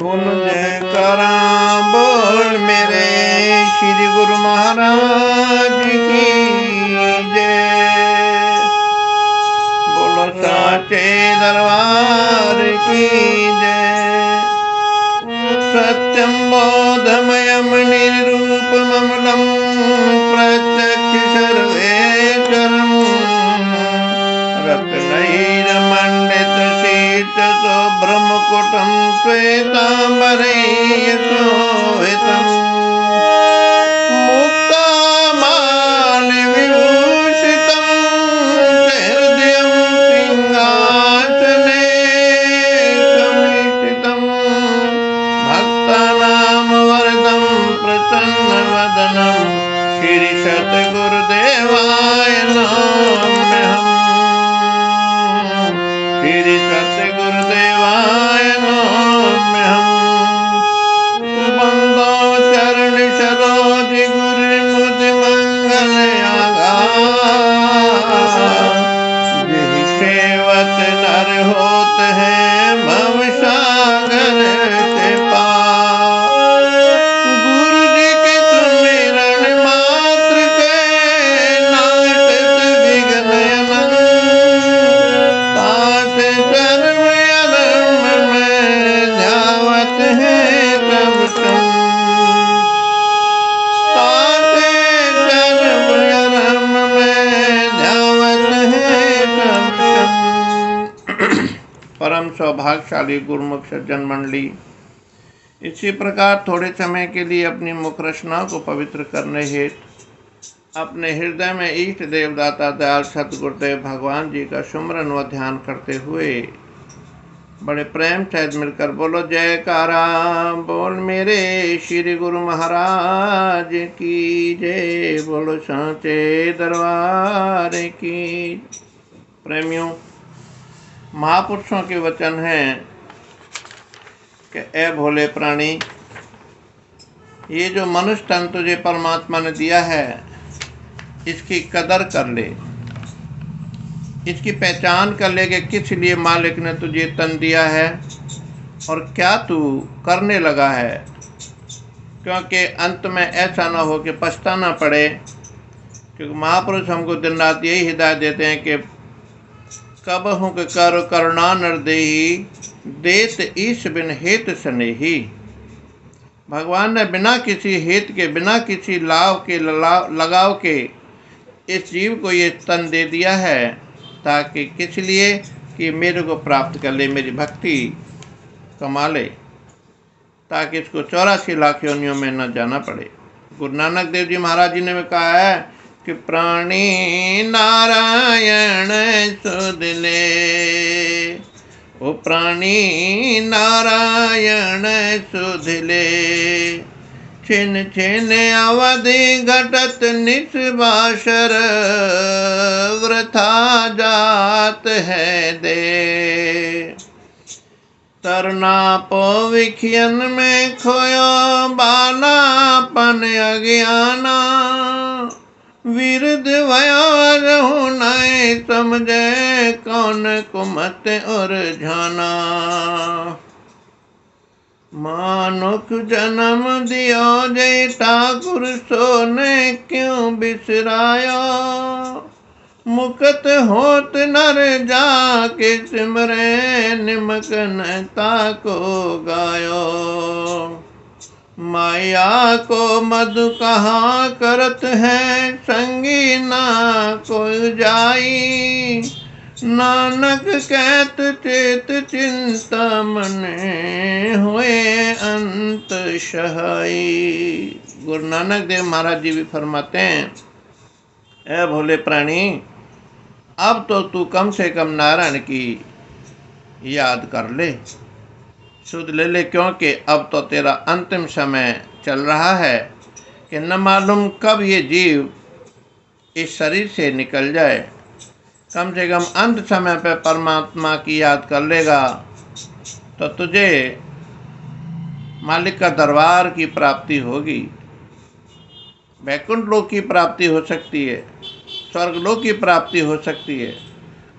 बोल जयकारा बोल मेरे श्री गुरु महाराज की जय। बोलो साचे दरबार की जय। सत्यम बोधमयम निरूपममलम प्रत्यक्ष सर्वेश्वरम रत्नैर्मण्डित शीर्ष शुभ्रमुकुटं श्वेतांबरैः शोभितं मुक्तामाल्यविभूषितं हृदयं सिंहासने समीक्षितं भक्तानां वरदं प्रसन्नवदनं श्री सद्गुरुदेवाय नमः। श्री सद्गुरुदेवाय नमः। बंदो चरण सरोज गुरु मुद मंगल आगाज। यही सेवत नर होत है भव सागर से पार। गुरु जी के सुमिरन मात्र से नाटत विघ्न अनंत। तास सर्व आरंभ में ध्यावत है तब संत। तास सर्व आरंभ में ध्यावत है तब संत। परम सौभाग्यशाली गुरुमुख सज्जन मंडली, इसी प्रकार थोड़े समय के लिए अपनी मुख रचना को पवित्र करने हेतु अपने हृदय में इष्ट देवदाता दयाल सतगुरुदेव भगवान जी का सुमरन व ध्यान करते हुए बड़े प्रेम सहित मिलकर बोलो जयकारा बोल मेरे श्री गुरु महाराज की जय। बोलो साचे दरबार की। प्रेमियों, महापुरुषों के वचन हैं कि ए भोले प्राणी, ये जो मनुष्य तन तुझे परमात्मा ने दिया है, इसकी कदर कर ले, इसकी पहचान कर ले कि किस लिए मालिक ने तुझे तन दिया है और क्या तू करने लगा है। क्योंकि अंत में ऐसा ना हो कि पछताना पड़े। क्योंकि महापुरुष हमको दिन रात यही हिदायत देते हैं कि कब हूँ कि कर करुणा नरदेही देत ईश बिन हेत स्नेही। भगवान ने बिना किसी हेत के, बिना किसी लाभ के, लगाव के इस जीव को ये तन दे दिया है, ताकि किस लिए कि मेरे को प्राप्त कर ले, मेरी भक्ति कमा ले, ताकि इसको 84 लाख योनियों में न जाना पड़े। गुरु नानक देव जी महाराज जी ने भी कहा है कि प्राणी नारायण सुध ले, ओ प्राणी नारायण सुध ले। छिन छिन अवधि घटत निस्वासर वृथा जात है दे। तरना पो विखियन में खोयो बालापन अज्ञाना। विरुद्ध भयो रहु नय समझे कौन कुमत और झाना। मानुख जन्म दियो जय ठाकुर सो ने क्यों बिसरायो। मुकत होत नर जाके सिमरे निमकन ताको गायो। माया को मधु कहाँ करत है संगी ना कोई जाई। नानक कहत चेत चिंता मने हुए अंत सहाई। गुरु नानक देव महाराज जी भी फरमाते हैं, ए भोले प्राणी, अब तो तू कम से कम नारायण की याद कर ले, सुध ले ले। क्योंकि अब तो तेरा अंतिम समय चल रहा है कि न मालूम कब ये जीव इस शरीर से निकल जाए। कम से कम अंत समय पे परमात्मा की याद कर लेगा तो तुझे मालिक का दरबार की प्राप्ति होगी। वैकुंठ लोक की प्राप्ति हो सकती है, स्वर्ग लोक की प्राप्ति हो सकती है,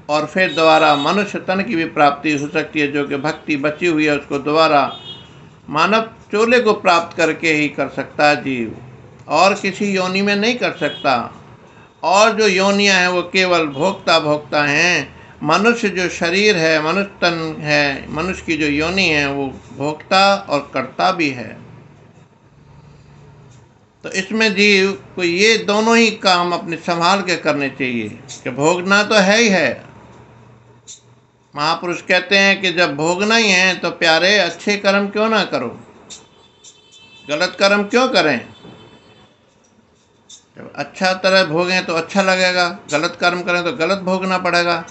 और फिर दोबारा मनुष्य तन की भी प्राप्ति हो सकती है। जो कि भक्ति बची हुई है उसको दोबारा मानव चोले को प्राप्त करके ही कर सकता है जीव, और किसी योनि में नहीं कर सकता। और जो योनियां हैं वो केवल भोक्ता भोक्ता हैं। मनुष्य जो शरीर है, मनुष्य तन है, मनुष्य की जो योनि है वो भोक्ता और कर्ता भी है। तो इसमें जीव को ये दोनों ही काम अपने संभाल के करने चाहिए कि भोगना तो है ही है। महापुरुष कहते हैं कि जब भोगना ही है तो प्यारे अच्छे कर्म क्यों ना करो, गलत कर्म क्यों करें। जब अच्छा तरह भोगें तो अच्छा लगेगा, गलत कर्म करें तो गलत भोगना पड़ेगा।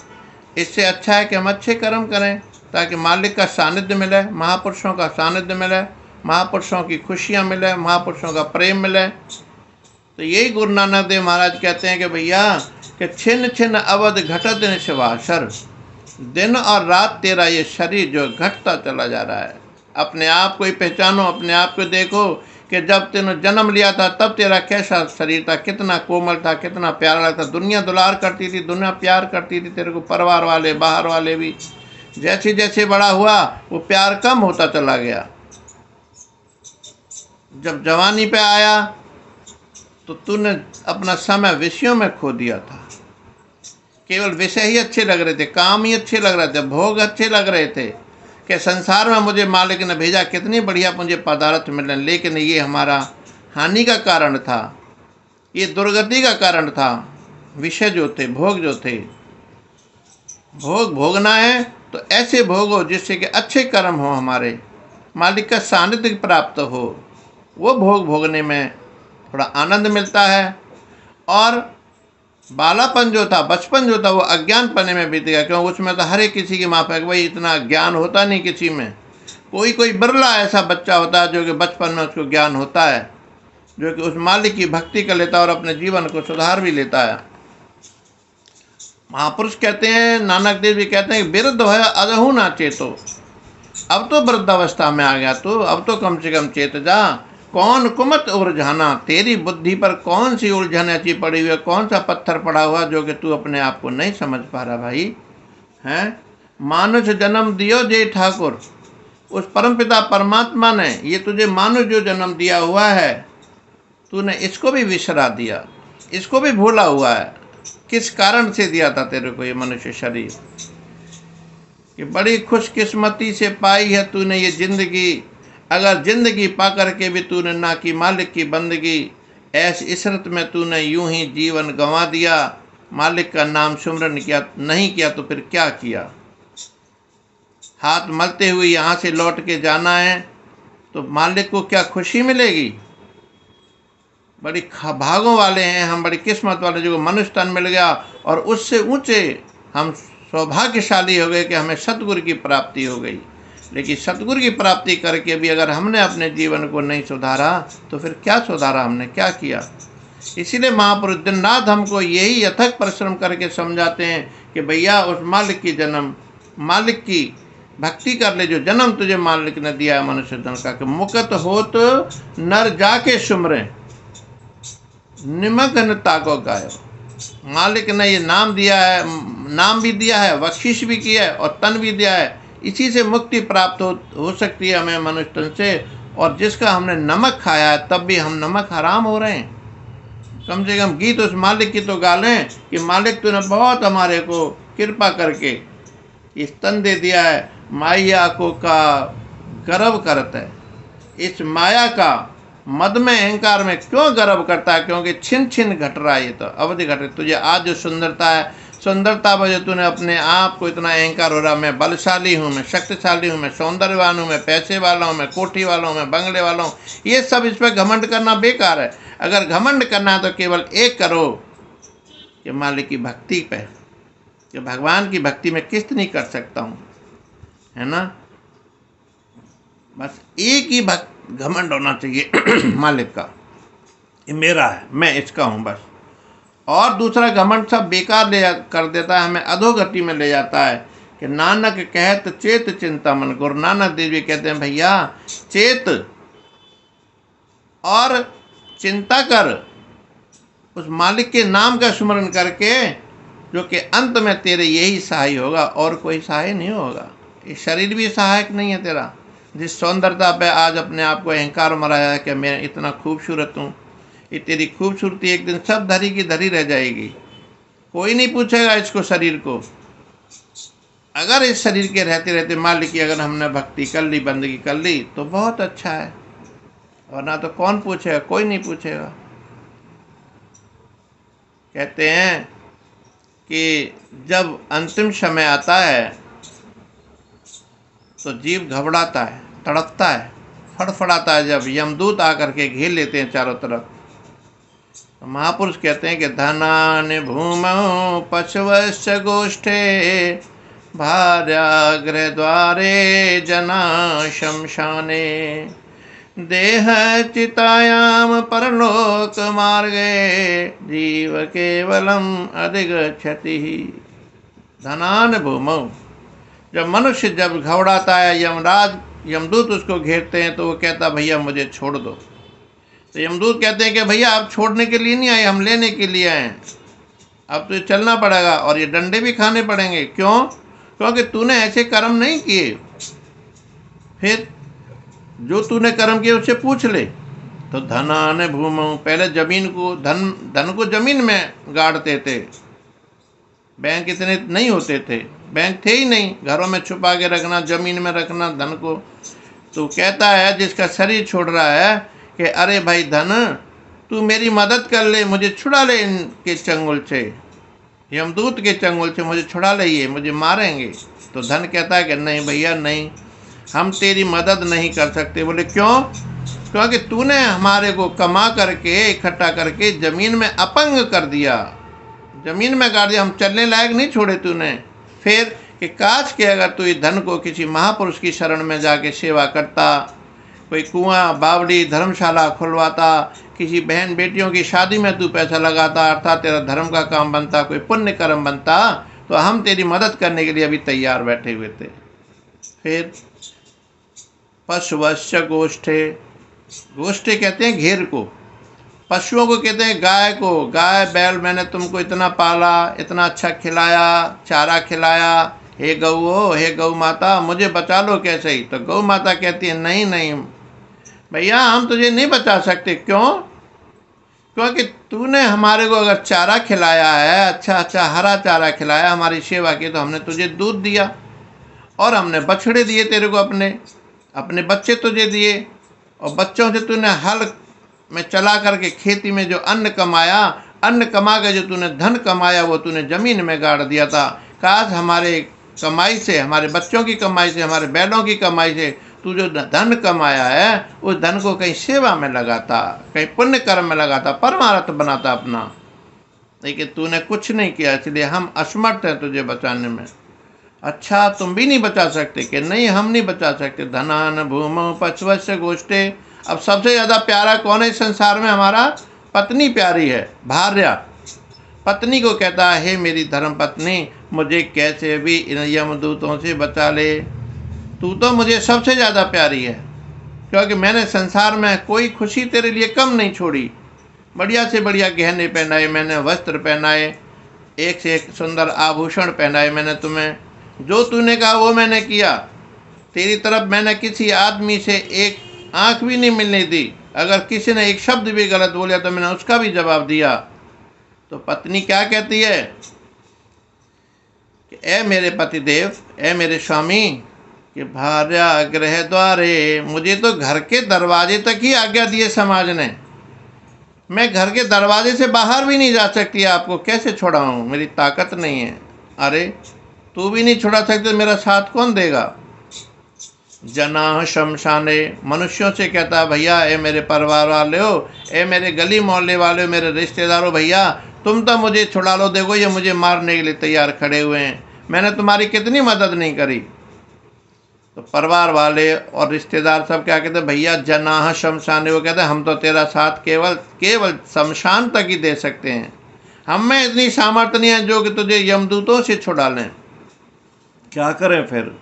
इससे अच्छा है कि हम अच्छे कर्म करें ताकि मालिक का सानिध्य मिले, महापुरुषों का सानिध्य मिले, महापुरुषों की खुशियाँ मिले, महापुरुषों का प्रेम मिले। तो यही गुरु नानक देव महाराज कहते हैं कि भैया कि छिन्न छिन्न अवध घटत निश्वासर, दिन और रात तेरा ये शरीर जो घटता चला जा रहा है। अपने आप को ही पहचानो, अपने आप को देखो कि जब तूने जन्म लिया था तब तेरा कैसा शरीर था, कितना कोमल था, कितना प्यारा लगता। दुनिया दुलार करती थी, दुनिया प्यार करती थी तेरे को, परिवार वाले बाहर वाले भी। जैसे जैसे बड़ा हुआ वो प्यार कम होता चला गया। जब जवानी पे आया तो तूने अपना समय विषयों में खो दिया था। केवल विषय ही अच्छे लग रहे थे, काम ही अच्छे लग रहे थे, भोग अच्छे लग रहे थे कि संसार में मुझे मालिक ने भेजा, कितनी बढ़िया मुझे पदार्थ मिले, लेकिन ये हमारा हानि का कारण था, ये दुर्गति का कारण था। विषय जो थे, भोग जो थे, भोग भोगना है तो ऐसे भोगो जिससे कि अच्छे कर्म हो, हमारे मालिक का सानिध्य प्राप्त हो। वो भोग भोगने में थोड़ा आनंद मिलता है। और बालापन जो था, बचपन जो था, वो अज्ञान पने में बीत गया, क्योंकि उसमें तो हर एक किसी की माप है कि भाई इतना ज्ञान होता नहीं किसी में। कोई कोई बिरला ऐसा बच्चा होता है जो कि बचपन में उसको ज्ञान होता है, जो कि उस मालिक की भक्ति कर लेता है और अपने जीवन को सुधार भी लेता है। महापुरुष कहते हैं, नानक देव जी कहते हैं, बिरध है अदहु ना चेतो। अब तो वृद्धावस्था में आ गया तू, अब तो कम से कम चेत जा। कौन कुमत उलझाना, तेरी बुद्धि पर कौन सी उलझन ऐसी पड़ी हुई है, कौन सा पत्थर पड़ा हुआ जो कि तू अपने आप को नहीं समझ पा रहा भाई हैं। मानुष जन्म दियो जय ठाकुर, उस परमपिता परमात्मा ने ये तुझे मानुष जो जन्म दिया हुआ है, तूने इसको भी विसरा दिया, इसको भी भूला हुआ है। किस कारण से दिया था तेरे को ये मनुष्य शरीर, कि बड़ी खुशकिस्मती से पाई है तूने ये जिंदगी। अगर जिंदगी पा करके भी तूने ना की मालिक की बंदगी, ऐसी इसरत में तूने यूं ही जीवन गंवा दिया, मालिक का नाम सुमरन किया नहीं किया तो फिर क्या किया। हाथ मलते हुए यहाँ से लौट के जाना है तो मालिक को क्या खुशी मिलेगी। बड़ी भागों वाले हैं हम, बड़ी किस्मत वाले जो मनुष्य तन मिल गया, और उससे ऊंचे हम सौभाग्यशाली हो गए कि हमें सतगुरु की प्राप्ति हो गई। लेकिन सतगुरु की प्राप्ति करके भी अगर हमने अपने जीवन को नहीं सुधारा तो फिर क्या सुधारा, हमने क्या किया। इसीलिए महापुरुष दिन रात हमको यही अथक परिश्रम करके समझाते हैं कि भैया उस मालिक की जन्म, मालिक की भक्ति कर ले, जो जन्म तुझे मालिक ने दिया है मनुष्य जन्म का, कि मुकत होत नर जाके सुमरे निमग्न ताको गायो। मालिक ने ये नाम दिया है, नाम भी दिया है, बख्शिश भी किया है और तन भी दिया है। इसी से मुक्ति प्राप्त हो सकती है हमें मनुष्य तन से। और जिसका हमने नमक खाया है तब भी हम नमक हराम हो रहे हैं। कम से कम गीत उस मालिक की तो गा लें कि मालिक तूने बहुत हमारे को कृपा करके इस तन दे दिया है, माया को का गर्व करता है। इस माया का मद में अहंकार में क्यों गर्व करता है, क्योंकि छिन छिन घट रहा है, ये तो अवधि घट रही। तुझे आज जो सुंदरता है, सुंदरता में जो तूने अपने आप को इतना अहंकार हो रहा, मैं बलशाली हूँ, मैं शक्तिशाली हूँ, मैं सौंदर्यवान हूँ, मैं पैसे वाला हूँ, मैं कोठी वाला हूँ, मैं बंगले वाला हूँ, ये सब इस पर घमंड करना बेकार है। अगर घमंड करना है तो केवल एक करो कि मालिक की भक्ति पे, कि भगवान की भक्ति में कितनी कर सकता हूँ, है ना। बस एक ही घमंड होना चाहिए मालिक का, ये मेरा है, मैं इसका हूँ बस। और दूसरा घमंड सब बेकार ले कर देता है, हमें अधोगति में ले जाता है। कि नानक कहत चेत चिंता मन, गुरु नानक देव जी कहते हैं भैया चेत और चिंता कर, उस मालिक के नाम का स्मरण करके, जो कि अंत में तेरे यही सहाय होगा और कोई सहाय नहीं होगा। ये शरीर भी सहायक नहीं है तेरा, जिस सौंदर्यता पे आज अपने आप को अहंकार मराया है कि मैं इतना खूबसूरत हूँ, ये तेरी खूबसूरती एक दिन सब धरी की धरी रह जाएगी। कोई नहीं पूछेगा इसको, शरीर को। अगर इस शरीर के रहते रहते मान ली कि अगर हमने भक्ति कर ली, बंदगी कर ली तो बहुत अच्छा है, वरना तो कौन पूछेगा, कोई नहीं पूछेगा। कहते हैं कि जब अंतिम समय आता है तो जीव घबराता है, तड़पता है, फड़फड़ाता है। जब यमदूत आकर के घेर लेते हैं चारों तरफ, तो महापुरुष कहते हैं कि धनानि भूमौ पशवश्च गोष्ठे भार्यागृह द्वारे जना शमशाने देह चितायाम परलोक मार्गे जीव केवलम अधिगच्छति। धनान भूमौ, जब मनुष्य जब घबराता है, यमराज यमदूत उसको घेरते हैं तो वो कहता भैया मुझे छोड़ दो। तो यमदूत कहते हैं कि भैया आप छोड़ने के लिए नहीं आए, हम लेने के लिए आए हैं। अब तो चलना पड़ेगा और ये डंडे भी खाने पड़ेंगे। क्यों? क्योंकि तूने ऐसे कर्म नहीं किए। फिर जो तूने कर्म किए उससे पूछ ले। तो धनान भूमौ, पहले जमीन को धन को जमीन में गाड़ते थे। बैंक इतने नहीं होते थे, बैंक थे ही नहीं, घरों में छुपा के रखना, जमीन में रखना धन को। तो कहता है जिसका शरीर छोड़ रहा है कि अरे भाई धन, तू मेरी मदद कर ले, मुझे छुड़ा ले इनके चंगुल से, यमदूत के चंगुल से मुझे छुड़ा ले, ये मुझे मारेंगे। तो धन कहता है कि नहीं भैया नहीं, हम तेरी मदद नहीं कर सकते। बोले क्यों? क्योंकि तूने हमारे को कमा करके इकट्ठा करके ज़मीन में अपंग कर दिया, ज़मीन में गाड़ दिया, हम चलने लायक नहीं छोड़े तूने। फिर कि काश के अगर तू इस धन को किसी महापुरुष की शरण में जाके सेवा करता, कोई कुआं बावड़ी धर्मशाला खुलवाता, किसी बहन बेटियों की शादी में तू पैसा लगाता, अर्थात तेरा धर्म का काम बनता, कोई पुण्य कर्म बनता, तो हम तेरी मदद करने के लिए अभी तैयार बैठे हुए थे। फिर पशुवश्च गोष्ठे, गोष्ठे कहते हैं घेर को, पशुओं को कहते हैं गाय को। गाय बैल मैंने तुमको इतना पाला, इतना अच्छा खिलाया, चारा खिलाया, हे गऊ, हे गौ माता मुझे बचा लो कैसे ही। तो गौ माता कहती है नहीं नहीं भैया हम तुझे नहीं बचा सकते। क्यों? क्योंकि तूने हमारे को अगर चारा खिलाया है, अच्छा अच्छा हरा चारा खिलाया, हमारी सेवा की, तो हमने तुझे दूध दिया और हमने बछड़े दिए तेरे को, अपने बच्चे तुझे दिए, और बच्चों से तूने हल में चला करके खेती में जो अन्न कमाया, अन्न कमा के जो तूने धन कमाया वो तूने ज़मीन में गाड़ दिया था। काश हमारे कमाई से, हमारे बच्चों की कमाई से, हमारे बैलों की कमाई से तू जो धन कमाया है उस धन को कहीं सेवा में लगाता, कहीं पुण्य कर्म में लगाता, परमार्थ बनाता अपना। लेकिन तूने कुछ नहीं किया, इसलिए हम असमर्थ हैं तुझे बचाने में। अच्छा तुम भी नहीं बचा सकते? कि नहीं हम नहीं बचा सकते। धनान भूमौ पशवश्च गोष्ठे। अब सबसे ज़्यादा प्यारा कौन है संसार में? हमारा पत्नी प्यारी है, भार्या। पत्नी को कहता है हे मेरी धर्म पत्नी, मुझे कैसे भी इन यमदूतों से बचा ले, तू तो मुझे सबसे ज़्यादा प्यारी है। क्योंकि मैंने संसार में कोई खुशी तेरे लिए कम नहीं छोड़ी। बढ़िया से बढ़िया गहने पहनाए मैंने, वस्त्र पहनाए, एक से एक सुंदर आभूषण पहनाए मैंने तुम्हें, जो तूने कहा वो मैंने किया। तेरी तरफ मैंने किसी आदमी से एक आंख भी नहीं मिलने दी। अगर किसी ने एक शब्द भी गलत बोला तो मैंने उसका भी जवाब दिया। तो पत्नी क्या कहती है कि ए मेरे पतिदेव, ए मेरे स्वामी, कि भार्या गृह द्वारे, मुझे तो घर के दरवाजे तक ही आज्ञा दिए समाज ने, मैं घर के दरवाजे से बाहर भी नहीं जा सकती, आपको कैसे छुड़ाऊँ? मेरी ताकत नहीं है। अरे तू भी नहीं छुड़ा सकते, मेरा साथ कौन देगा? जना शमशाने, मनुष्यों से कहता है भैया ए मेरे परिवार वाले हो, ए मेरे गली मोहल्ले वाले हो, मेरे रिश्तेदारों, भैया तुम तो मुझे छुड़ा लो। देखो ये मुझे मारने के लिए तैयार खड़े हुए हैं, मैंने तुम्हारी कितनी मदद नहीं करी। तो परिवार वाले और रिश्तेदार सब क्या कहते हैं? भैया जनाह शमशाने, वो कहते हैं हम तो तेरा साथ केवल शमशान तक ही दे सकते हैं, हम में इतनी सामर्थ्य नहीं है जो कि तुझे यमदूतों से छुड़ा लें। क्या करें फिर?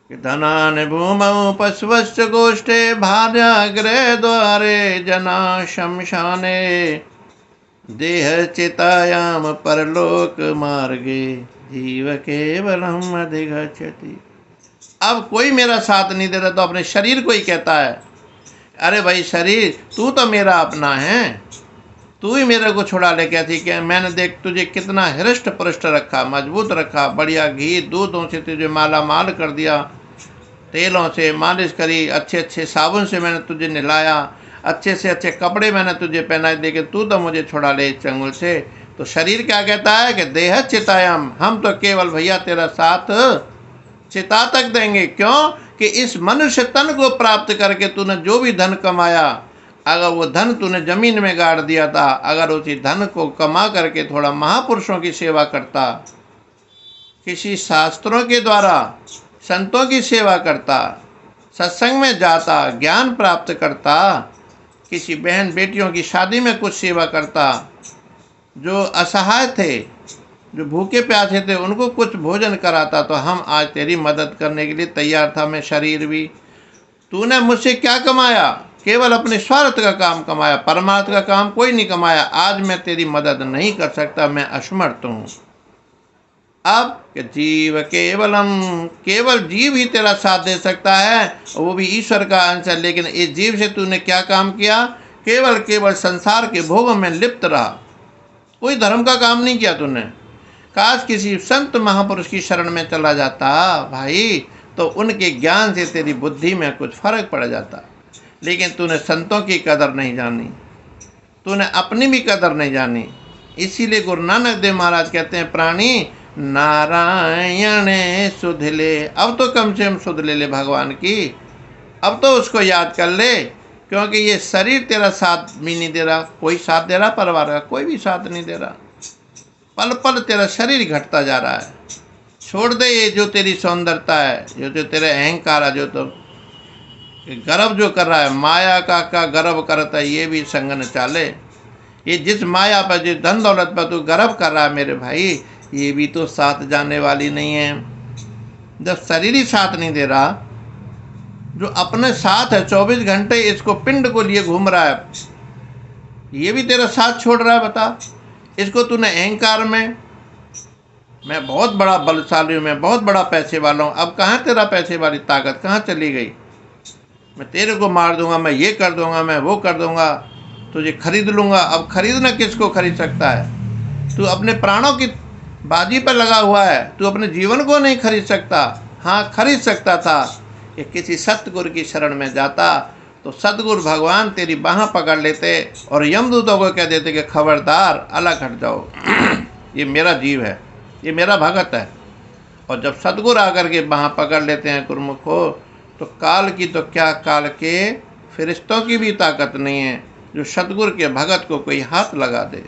धनान भूमौ पशवश्च गोष्ठे भार्या गृह द्वारे जना शमशाने देह चितायाम परलोक मार्गे जीव केवलम अधिगच्छति। अब कोई मेरा साथ नहीं दे रहा तो अपने शरीर को ही कहता है, अरे भाई शरीर तू तो मेरा अपना है, तू ही मेरे को छुड़ा ले। कहती कि मैंने देख तुझे कितना हृष्ट पुष्ट रखा, मजबूत रखा, बढ़िया घी दूधों से तुझे माला माल कर दिया, तेलों से मालिश करी, अच्छे अच्छे साबुन से मैंने तुझे नहलाया, अच्छे से अच्छे कपड़े मैंने तुझे पहनाए, लेकिन तू तो मुझे छुड़ा ले इस चंगुल से। तो शरीर क्या कहता है कि देह चितायम, हम तो केवल भैया तेरा साथ चिता तक देंगे। क्यों कि इस मनुष्य तन को प्राप्त करके तूने जो भी धन कमाया, अगर वो धन तूने जमीन में गाड़ दिया था, अगर उसी धन को कमा करके थोड़ा महापुरुषों की सेवा करता, किसी शास्त्रों के द्वारा संतों की सेवा करता, सत्संग में जाता, ज्ञान प्राप्त करता, किसी बहन बेटियों की शादी में कुछ सेवा करता, जो असहाय थे, जो भूखे प्यासे थे, उनको कुछ भोजन कराता, तो हम आज तेरी मदद करने के लिए तैयार था। मैं शरीर भी, तूने मुझसे क्या कमाया? केवल अपने स्वार्थ का काम कमाया, परमार्थ का काम कोई नहीं कमाया। आज मैं तेरी मदद नहीं कर सकता, मैं असमर्थ हूँ। अब कि जीव केवलम, केवल जीव ही तेरा साथ दे सकता है, वो भी ईश्वर का अंश है। लेकिन इस जीव से तूने क्या काम किया? केवल केवल संसार के भोगों में लिप्त रहा, कोई धर्म का काम नहीं किया तूने। काश किसी संत महापुरुष की शरण में चला जाता भाई, तो उनके ज्ञान से तेरी बुद्धि में कुछ फर्क पड़ जाता। लेकिन तूने संतों की कदर नहीं जानी, तूने अपनी भी कदर नहीं जानी। इसीलिए गुरु नानक देव महाराज कहते हैं, प्राणी नारायण सुध ले। अब तो कम से कम सुध ले भगवान की, अब तो उसको याद कर ले, क्योंकि ये शरीर तेरा साथ भी नहीं दे रहा। कोई साथ दे रहा? परिवार का कोई भी साथ नहीं दे रहा। पल पल तेरा शरीर घटता जा रहा है। छोड़ दे ये जो तेरी सौंदर्यता है, जो तेरा अहंकार है, जो तो गर्व जो कर रहा है, माया का गर्व करता है, ये भी संग न चाले। ये जिस माया पर, जिस धन दौलत पर तू गर्व कर रहा है मेरे भाई, ये भी तो साथ जाने वाली नहीं है। जब शरीर ही साथ नहीं दे रहा, जो अपने साथ है 24 घंटे इसको पिंड को लिए घूम रहा है, ये भी तेरा साथ छोड़ रहा है। बता, इसको तूने अहंकार में, मैं बहुत बड़ा बलशाली हूँ, मैं बहुत बड़ा पैसे वाला हूँ, अब कहाँ तेरा पैसे वाली ताकत कहाँ चली गई? मैं तेरे को मार दूंगा, मैं ये कर दूंगा, मैं वो कर दूंगा, तुझे खरीद लूंगा। अब खरीदना किसको खरीद सकता है? तू अपने प्राणों की बाजी पर लगा हुआ है, तू अपने जीवन को नहीं खरीद सकता। हाँ, खरीद सकता था कि किसी सतगुरु की शरण में जाता, तो सतगुरु भगवान तेरी बाह पकड़ लेते और यमदूतों को कह देते कि खबरदार, अलग हट जाओ, ये मेरा जीव है, ये मेरा भगत है। और जब सतगुरु आकर के बाह पकड़ लेते हैं गुरुमुख को, तो काल की तो क्या, काल के फरिश्तों की भी ताकत नहीं है जो सतगुरु के भगत को कोई हाथ लगा दे।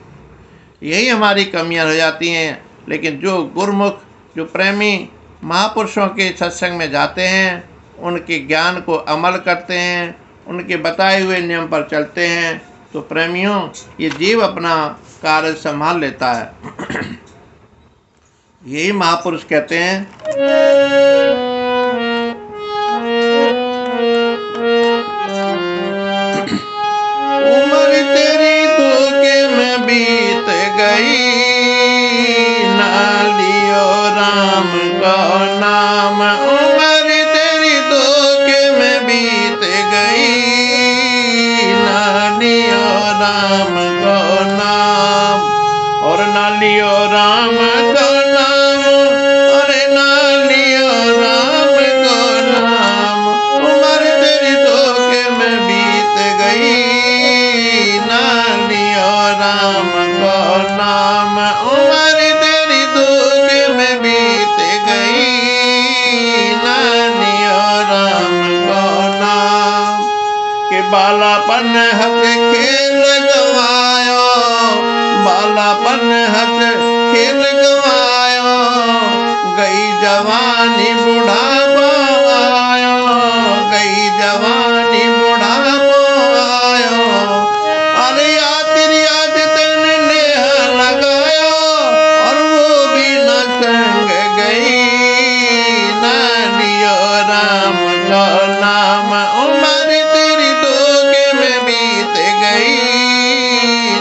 यही हमारी कमियां हो जाती हैं। लेकिन जो गुरुमुख, जो प्रेमी महापुरुषों के सत्संग में जाते हैं, उनके ज्ञान को अमल करते हैं, उनके बताए हुए नियम पर चलते हैं, तो प्रेमियों, ये जीव अपना कार्य संभाल लेता है। यही महापुरुष कहते हैं, उम्र तेरी धोखे में बीत गई, ना लियो राम का नाम। उम्र तेरी धोखे में बीत गई, ना लियो राम का नाम। और ना लियो राम का नाम, अरे ना लियो राम का नाम। उम्र तेरी धोखे में बीत गई, ना लियो राम का नाम। उम्र तेरी धोखे में बीत गई, ना लियो राम का नाम। के बालापन हंस खेल गवायो, बालापन हंस खेल गवायो, गई जवानी बुढ़ापा आयो, गई जवानी बुढ़ापा आयो। अरे तेरी आज तेने नेहा लगायो, और वो भी न संग गई, ना लियो राम का नाम। उम्र तेरी धोखे में बीत गई,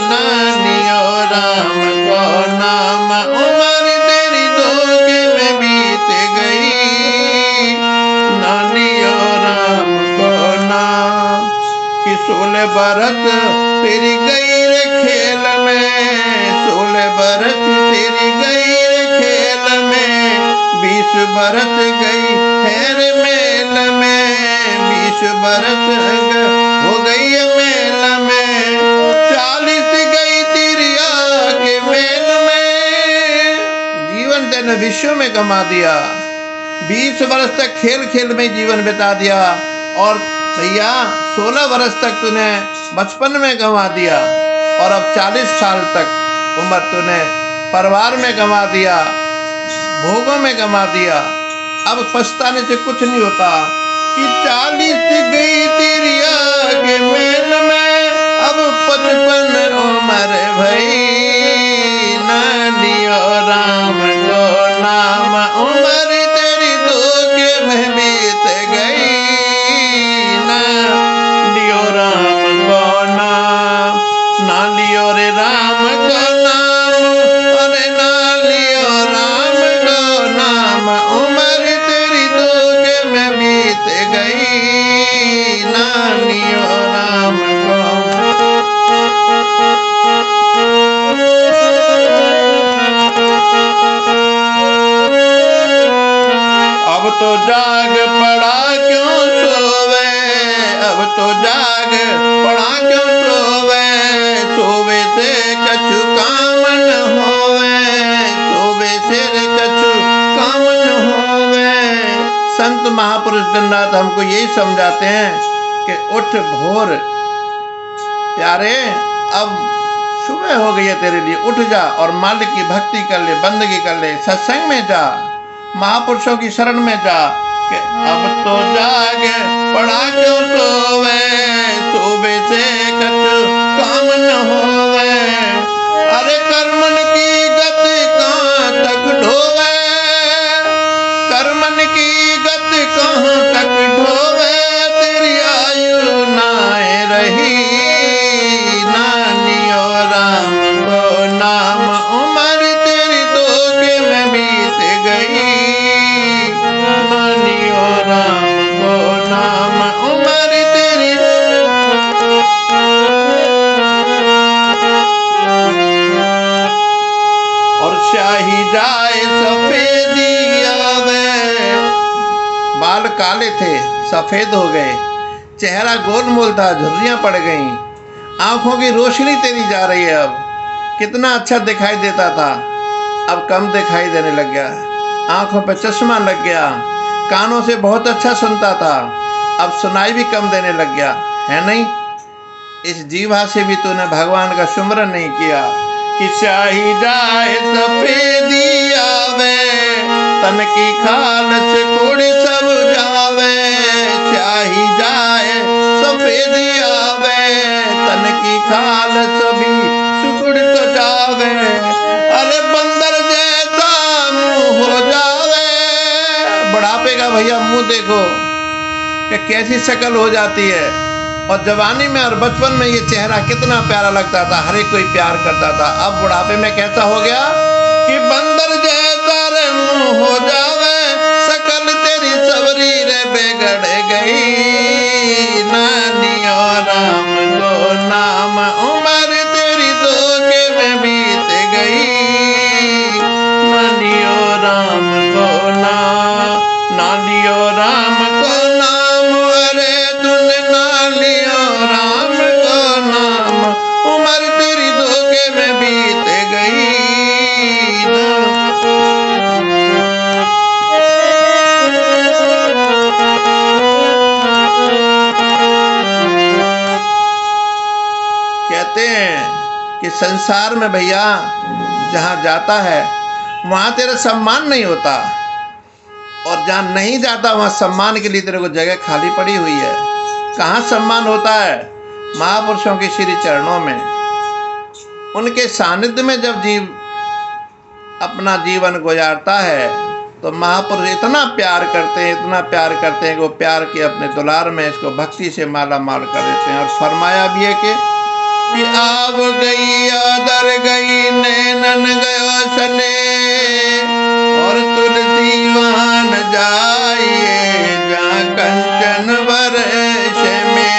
ना लियो राम का नाम। उम्र तेरी धोखे में बीत गई, बरस तेरी गई रे खेल में, 16 बरस तेरी गई रे खेल में, 20 बरस गई है रे मेल में, 20 बरस हो गई मेल में, 40 गई तिरिया के मेल में। जीवन तेने विश्व में गमा दिया, 20 वर्ष तक खेल खेल में जीवन बिता दिया, और भैया 16 वर्ष तक तूने बचपन में गंवा दिया, और अब 40 साल तक उम्र तूने परिवार में गंवा दिया, भोगों में गंवा दिया। अब पछताने से कुछ नहीं होता कि 40 गई तिरिया के मेल में, अब 55 उम्र भई, ना लियो राम को नाम, उम्र तेरी दो के में बीत गई, ना लियो राम को नाम, ना लियो रे राम को नाम, अरे ना लियो राम को नाम, उम्र तेरी दो के में बीत गई, ना लियो राम को। अब तो जाग पड़ा क्यों सोवे, अब तो जाग पड़ा क्यों सोवे, सोवे से कछु काम न होवे, सोवे से कछु काम न होवे। संत महापुरुष दिन रात हमको यही समझाते हैं कि उठ भोर प्यारे, अब सुबह हो गई है तेरे लिए, उठ जा और मालिक की भक्ति कर ले, बंदगी कर ले, सत्संग में जा, महापुरुषों की शरण में जा। कि अब तो जाग पड़ा क्यों सोवे, सोवे से कछु काम न होवे, अरे कर्मन की गति कहाँ तक ढोवे, कर्मन की गति कहाँ तक ढोवे, तेरी आयु नाए रही, ना लियो राम को नाम, उम्र तेरी दो के में बीत गई, ना लियो राम को नाम, उम्र तेरी। और स्याही जाए सफेदी आवे, बाल काले थे सफेद हो गए, चेहरा गोलमोल था झुर्रियां पड़ गईं, आंखों की रोशनी तेरी जा रही है। अब कितना अच्छा दिखाई देता था, अब कम दिखाई देने लग गया, आंखों पे चश्मा लग गया, कानों से बहुत अच्छा सुनता था, अब सुनाई भी कम देने लग गया है। नहीं, इस जीवा से भी तूने भगवान का सुमरन नहीं किया। कि स्याही जाए सफेदी आवे, तन की खाल से कुड़ी सब जावे, स्याही जाए सफेदी आवे, तन की खाल सभी सुकुड़ तो जावे, अरे बंदर जैसा मुंह हो जावे। बुढ़ापे का भैया मुंह देखो कि कैसी शक्ल हो जाती है, और जवानी में और बचपन में ये चेहरा कितना प्यारा लगता था, हर एक कोई प्यार करता था। अब बुढ़ापे में कैसा हो गया कि बंदर जैसा रे मुंह हो जावे, शक्ल तेरी सबरी रे बिगड़ गई, ना लियो राम को नाम, उम्र तेरी दो के में बीत गई, ना लियो राम को नाम, ना लियो राम को नाम, अरे तूने ना लियो राम को नाम, उम्र तेरी धोखे में बीत गई। कहते हैं कि संसार में भैया जहाँ जाता है वहाँ तेरा सम्मान नहीं होता, और जहाँ नहीं जाता वहाँ सम्मान के लिए तेरे को जगह खाली पड़ी हुई है। कहाँ सम्मान होता है? महापुरुषों के श्री चरणों में, उनके सानिध्य में जब जीव अपना जीवन गुजारता है तो महापुरुष इतना प्यार करते हैं, इतना प्यार करते हैं कि वो प्यार के अपने दुलार में इसको भक्ति से माला माल कर देते हैं। और फरमाया भी है कि आव गई आदर गई नैनन गयो सने, और तुलसी वहाँ न जाइए जहाँ कंचन वर्ष में।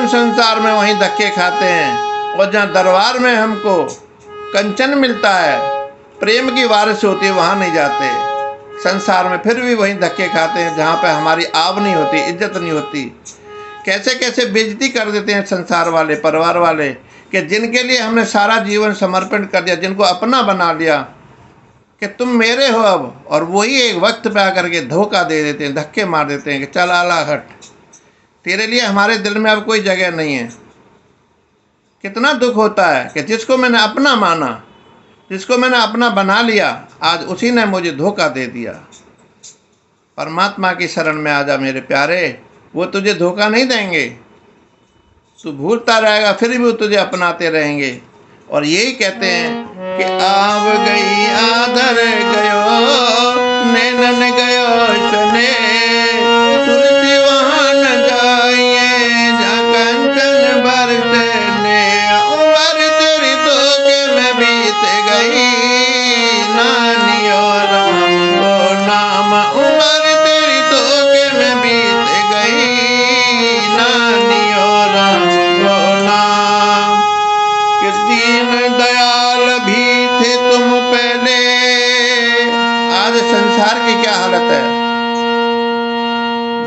संसार में वहीं धक्के खाते हैं, और जहाँ दरबार में हमको कंचन मिलता है, प्रेम की बारिश होती है, वहाँ नहीं जाते। संसार में फिर भी वहीं धक्के खाते हैं जहाँ पे हमारी आब नहीं होती, इज्जत नहीं होती। कैसे कैसे बेइज्जती कर देते हैं संसार वाले, परिवार वाले, कि जिनके लिए हमने सारा जीवन समर्पण कर दिया, जिनको अपना बना लिया कि तुम मेरे हो अब, और वही एक वक्त पे आकर के धोखा दे देते हैं, धक्के मार देते हैं कि चल आला हट, तेरे लिए हमारे दिल में अब कोई जगह नहीं है। कितना दुख होता है कि जिसको मैंने अपना माना, जिसको मैंने अपना बना लिया, आज उसी ने मुझे धोखा दे दिया। परमात्मा की शरण में आ जा मेरे प्यारे, वो तुझे धोखा नहीं देंगे। तू भूलता रहेगा फिर भी वो तुझे अपनाते रहेंगे। और यही कहते हैं कि आव गई आदर गयो नैनन गयो सने, तुलसी वहाँ न जाइए जहाँ कंचन बरसने, उम्र तेरी धोखे में बीत गई नानियो राम को नाम, उम्र तेरी धोखे में बीत गई नानियो राम को नाम। कि दीन दयाल भी थे तुम पहले, आज संसार की क्या हालत है,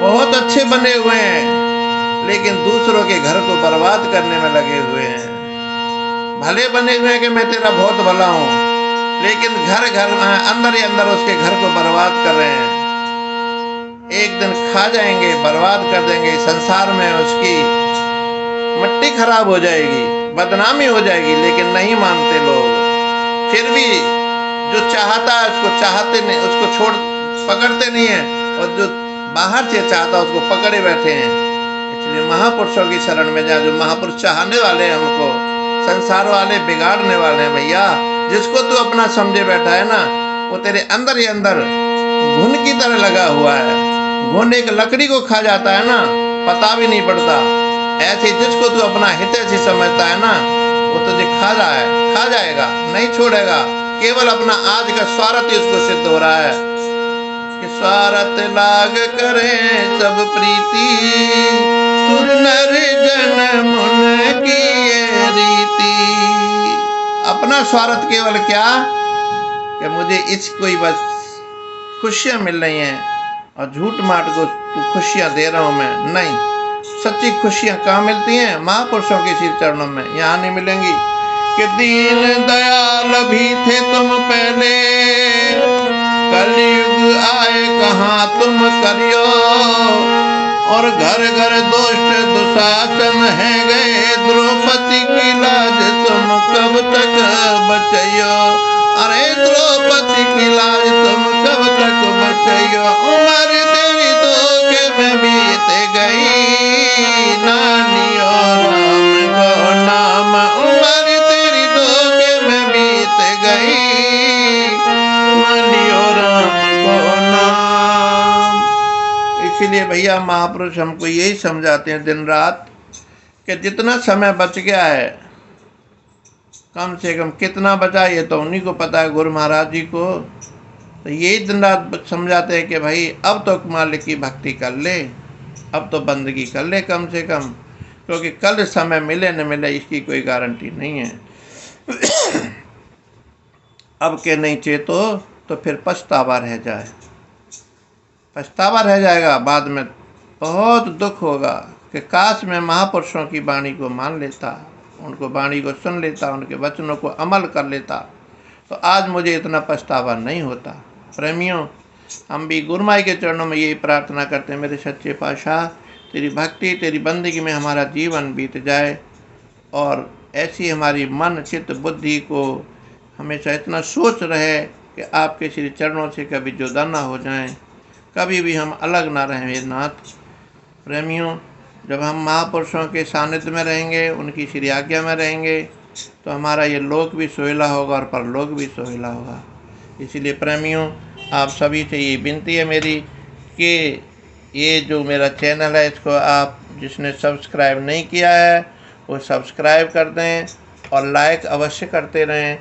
बहुत अच्छे बने हुए हैं लेकिन दूसरों के घर को बर्बाद करने में लगे हुए हैं। भले बने हुए हैं कि मैं तेरा बहुत भला हूँ, लेकिन घर घर में अंदर ही अंदर उसके घर को बर्बाद कर रहे हैं। एक दिन खा जाएंगे, बर्बाद कर देंगे। संसार में उसकी मिट्टी खराब हो जाएगी, बदनामी हो जाएगी, लेकिन नहीं मानते लोग। फिर भी जो चाहता है उसको चाहते नहीं, उसको छोड़ पकड़ते नहीं है, और जो बाहर से चाहता है उसको पकड़े बैठे हैं। इसलिए महापुरुषों की शरण में जा, जो महापुरुष चाहने वाले हैं हमको, संसार वाले बिगाड़ने वाले हैं भैया। जिसको तू अपना समझे बैठा है ना, वो तेरे अंदर ही अंदर घुन की तरह लगा हुआ है। घुन एक लकड़ी को खा जाता है ना, पता भी नहीं पड़ता। ऐसे जिसको तू अपना हितैषी समझता है ना, वो तुझे खा जाएगा, नहीं छोड़ेगा। केवल अपना आज का स्वार्थ ही उसको सिद्ध हो रहा है कि स्वार्थ लाग करें सब प्रीति, सुर नर जन मुन की ये रीति। अपना स्वार्थ केवल क्या कि मुझे इसको ही बस खुशियाँ मिल रही हैं, और झूठ माट को तू खुशियाँ दे रहा हूँ मैं, नहीं। सच्ची खुशियाँ कहाँ मिलती हैं? महापुरुषों के श्री चरणों में, यहाँ नहीं मिलेंगी। कि दीन दयाल भी थे तुम पहले, कलयुग आए कहाँ तुम करियो, और घर घर दुष्ट दुशासन है गए, द्रौपदी की लाज तुम कब तक बचैयो। अरे द्रौपदी की लाज तुम कब तक बचैयो, उम्र तेरी धोखे में बीत गई नानियो राम को नाम, उम्र तेरी धोखे में बीत गई नानियो राम को नाम। इसीलिए भैया महापुरुष हमको यही समझाते हैं दिन रात कि जितना समय बच गया है, कम से कम कितना बचा ये तो उन्हीं को पता है, गुरु महाराज जी को। तो यही दिन रात समझाते हैं कि भाई अब तो मालिक की भक्ति कर ले, अब तो बंदगी कर ले कम से कम, क्योंकि कल समय मिले न मिले इसकी कोई गारंटी नहीं है। अब के नहीं चेतो तो फिर पछतावा रह जाए, पछतावा रह जाएगा। बाद में बहुत दुख होगा कि काश मैं महापुरुषों की वाणी को मान लेता, उनको वाणी को सुन लेता, उनके वचनों को अमल कर लेता, तो आज मुझे इतना पछतावा नहीं होता। प्रेमियों, हम भी गुरु माई के चरणों में यही प्रार्थना करते हैं, मेरे सच्चे पातशाह तेरी भक्ति तेरी बंदगी में हमारा जीवन बीत जाए, और ऐसी हमारी मन चित्त बुद्धि को हमेशा इतना सोच रहे कि आपके श्री चरणों से कभी जुदा ना हो जाएं, कभी भी हम अलग ना रहें। हे नाथ प्रेमियों, जब हम महापुरुषों के सानिध्य में रहेंगे, उनकी श्री आज्ञा में रहेंगे, तो हमारा ये लोक भी सोहिला होगा और परलोक भी सोहिला होगा। इसीलिए प्रेमियों, आप सभी से ये विनती है मेरी कि ये जो मेरा चैनल है, इसको आप जिसने सब्सक्राइब नहीं किया है वो सब्सक्राइब कर दें, और लाइक अवश्य करते रहें,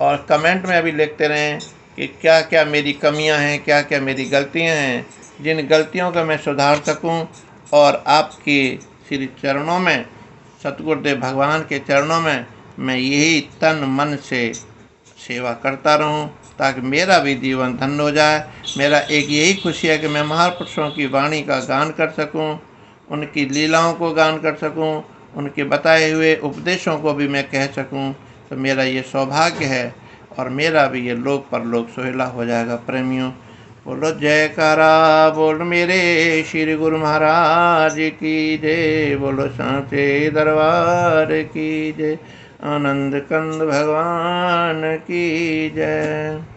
और कमेंट में भी लिखते रहें कि क्या क्या मेरी कमियां हैं, क्या क्या मेरी गलतियां हैं, जिन गलतियों को मैं सुधार सकूं और आपके श्री चरणों में सतगुरुदेव भगवान के चरणों में मैं यही तन मन से सेवा करता रहूं, ताकि मेरा भी जीवन धन्य हो जाए। मेरा एक यही खुशी है कि मैं महापुरुषों की वाणी का गान कर सकूं, उनकी लीलाओं को गान कर सकूं, उनके बताए हुए उपदेशों को भी मैं कह सकूं। तो मेरा ये सौभाग्य है और मेरा भी ये लोक परलोक सुहेला हो जाएगा। प्रेमियों, बोलो जयकारा बोल मेरे श्री गुरु महाराज की जय, बोलो सांचे दरबार की जय, आनंद कंद भगवान की जय।